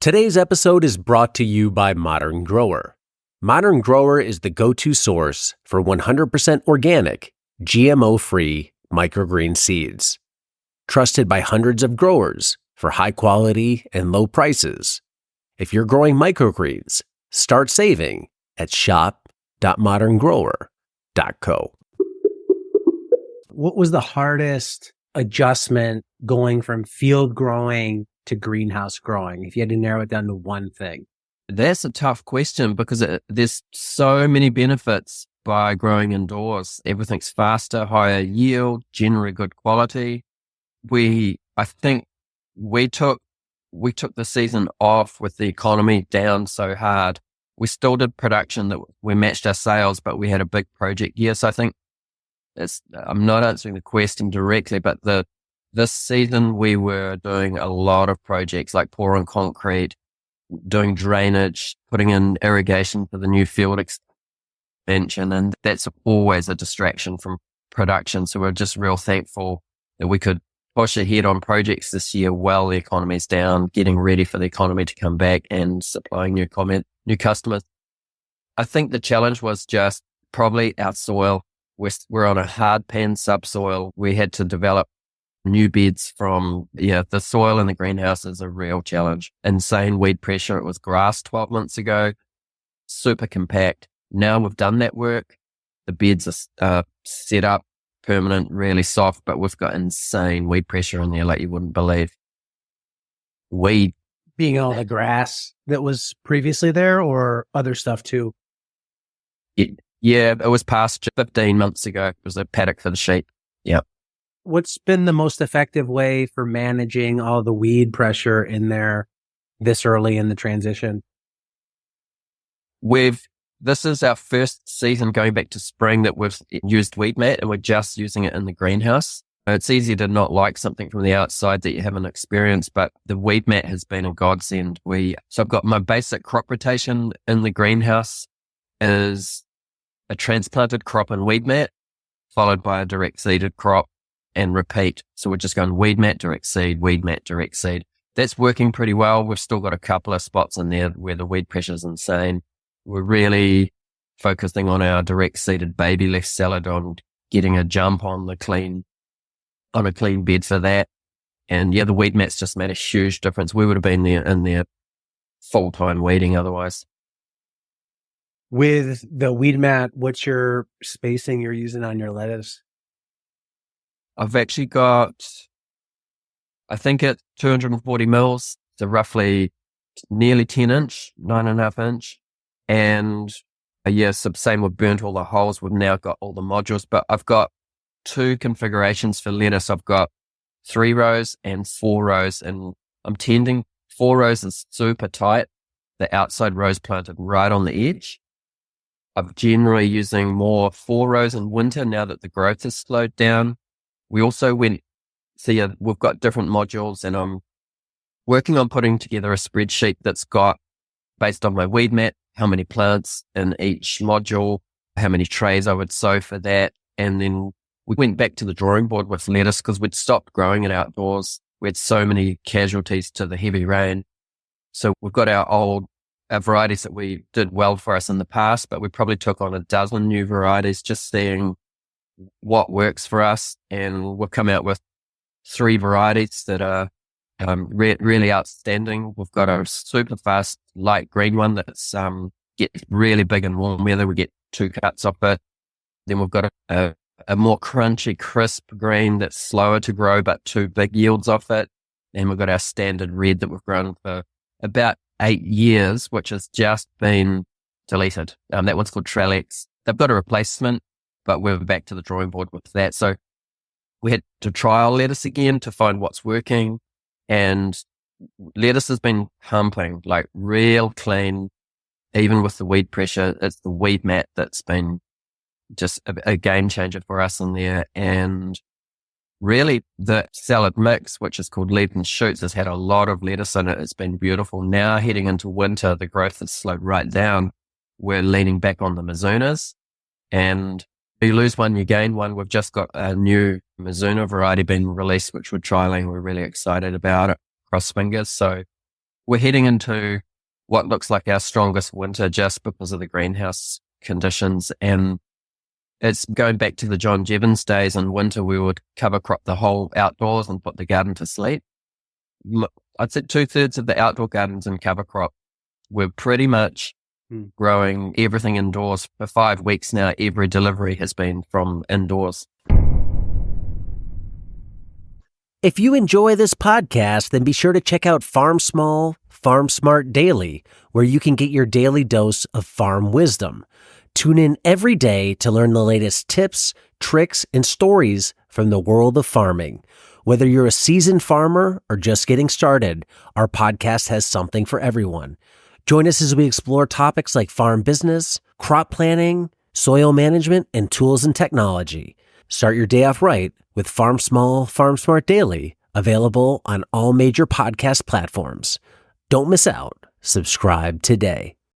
Today's episode is brought to you by Modern Grower. Modern Grower is the go-to source for 100% organic, GMO-free microgreen seeds. Trusted by hundreds of growers for high quality and low prices. If you're growing microgreens, start saving at shop.moderngrower.co. What was the hardest adjustment going from field growing to greenhouse growing, if you had to narrow it down to one thing? That's a tough question because there's so many benefits by growing indoors. Everything's faster, higher yield, generally good quality. I think we took the season off with the economy down so hard. We still did production that we matched our sales, but we had a big project year. So I think I'm not answering the question directly, but this season we were doing a lot of projects like pouring concrete, doing drainage, putting in irrigation for the new field expansion. And that's always a distraction from production. So we're just real thankful that we could push ahead on projects this year while the economy's down, getting ready for the economy to come back and supplying new customers. I think the challenge was just probably our soil. We're on a hard pan subsoil. We had to develop new beds from, the soil in the greenhouse is a real challenge. Insane weed pressure. It was grass 12 months ago, super compact. Now we've done that work. The beds are set up, permanent, really soft, but we've got insane weed pressure in there like you wouldn't believe. Weed. Being all the grass that was previously there or other stuff too? It was past 15 months ago. It was a paddock for the sheep. Yep. What's been the most effective way for managing all the weed pressure in there this early in the transition? This is our first season going back to spring that we've used weed mat, and we're just using it in the greenhouse. It's easy to not like something from the outside that you haven't experienced, but the weed mat has been a godsend. So I've got my basic crop rotation in the greenhouse is a transplanted crop and weed mat, followed by a direct seeded crop, and repeat. So we're just going weed mat, direct seed, weed mat, direct seed. That's working pretty well. We've still got a couple of spots in there where the weed pressure is insane. We're really focusing on our direct seeded baby leaf salad, on getting a jump on a clean bed for that. And the weed mat's just made a huge difference. We would have been in there full-time weeding otherwise. With the weed mat, what's your spacing you're using on your lettuce? I've actually got, I think it's 240 mils, so roughly nearly 10 inch, 9.5 inch. And same with burnt all the holes. We've now got all the modules, but I've got two configurations for lettuce. I've got 3 rows and 4 rows, and I'm tending 4 rows is super tight. The outside rows planted right on the edge. I'm generally using more 4 rows in winter now that the growth has slowed down. We also we've got different modules, and I'm working on putting together a spreadsheet that's got, based on my weed mat, how many plants in each module, how many trays I would sow for that. And then we went back to the drawing board with lettuce because we'd stopped growing it outdoors. We had so many casualties to the heavy rain. So we've got our varieties that we did well for us in the past, but we probably took on a dozen new varieties, just seeing what works for us. And we've come out with 3 varieties that are really outstanding. We've got a super fast light green one that's gets really big in warm weather. We get 2 cuts off it. Then we've got a more crunchy, crisp green that's slower to grow, but 2 big yields off it. And we've got our standard red that we've grown for about 8 years, which has just been deleted. That one's called Tralex. They've got a replacement, but we're back to the drawing board with that. So we had to trial lettuce again to find what's working. And lettuce has been humping, like real clean, even with the weed pressure. It's the weed mat that's been just a game changer for us in there. And really the salad mix, which is called Leaves and Shoots, has had a lot of lettuce in it. It's been beautiful. Now heading into winter, the growth has slowed right down. We're leaning back on the Mizunas, and you lose one, you gain one. We've just got a new Mizuna variety being released, which we're trialing. We're really excited about it. Cross fingers. So we're heading into what looks like our strongest winter just because of the greenhouse conditions. And it's going back to the John Jevons days. In winter, we would cover crop the whole outdoors and put the garden to sleep. I'd say 2/3 of the outdoor gardens in cover crop, we're pretty much growing everything indoors. For 5 weeks now, every delivery has been from indoors. If you enjoy this podcast, then be sure to check out Farm Small, Farm Smart Daily, where you can get your daily dose of farm wisdom. Tune in every day to learn the latest tips, tricks, and stories from the world of farming. Whether you're a seasoned farmer or just getting started, our podcast has something for everyone. Join us as we explore topics like farm business, crop planning, soil management, and tools and technology. Start your day off right with Farm Small, Farm Smart Daily, available on all major podcast platforms. Don't miss out. Subscribe today.